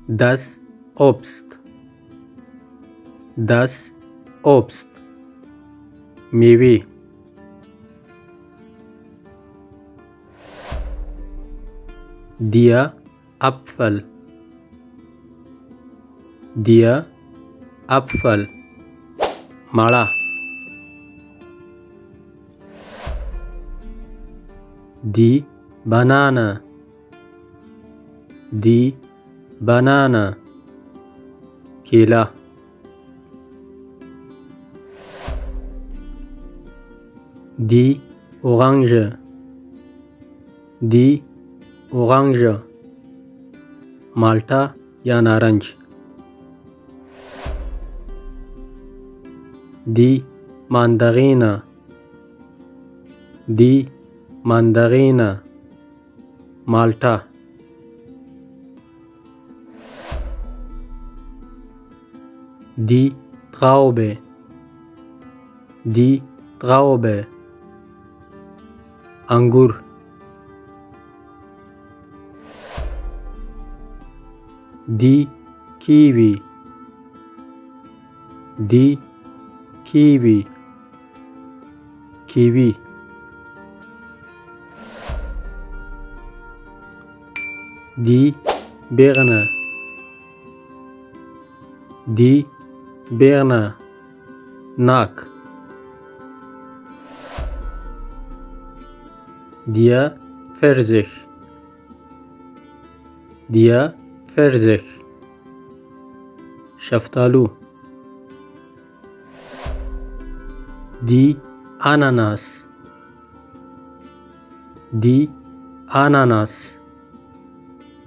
Das Obst. Das Obst. میوه. Der Apfel. Der Apfel. مړه. Die Banane. Die Banane. کیله. Die Orange. Die Orange. مالټه یا نارنج. Die Mandarine. Die Mandarine. مالټه. Die Traube. Die Traube. انګور. Die Kiwi. Die Kiwi. Kiwi. Die Birne. Die Birne. ناک. Der Pfirsich. Der Pfirsich. شفتالو. Die Ananas. Die Ananas.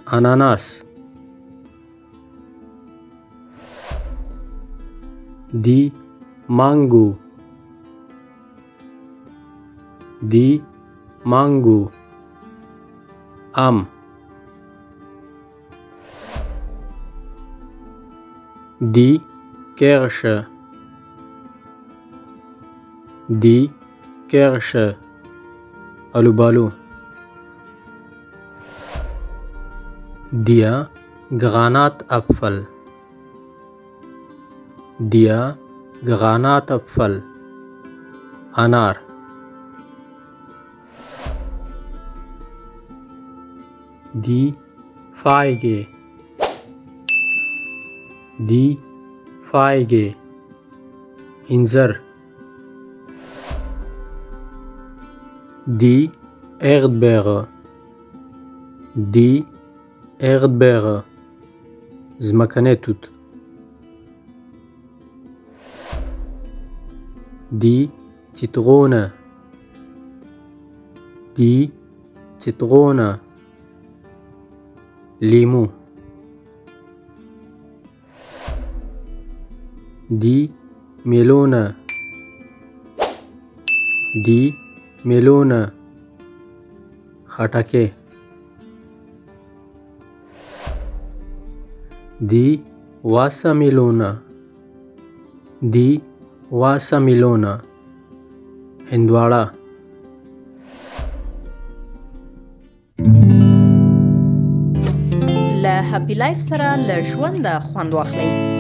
Ananas. Die Mango. Die Mango. Die Kirsche. Die Kirsche. الوبالو. Der Granatapfel. Der Granatapfel. انار. Die Feige. Die Feige. انځر. Die Erdbeere. Die Erdbeere. ځمکنی توت. Die Zitrone. Die Zitrone. لیمو. Die Melone. Die Melone. خټکی. Die Wassermelone. Die Wassermelone. هندواړه. له هپی لایف سره له ژونده خوند واخلئ.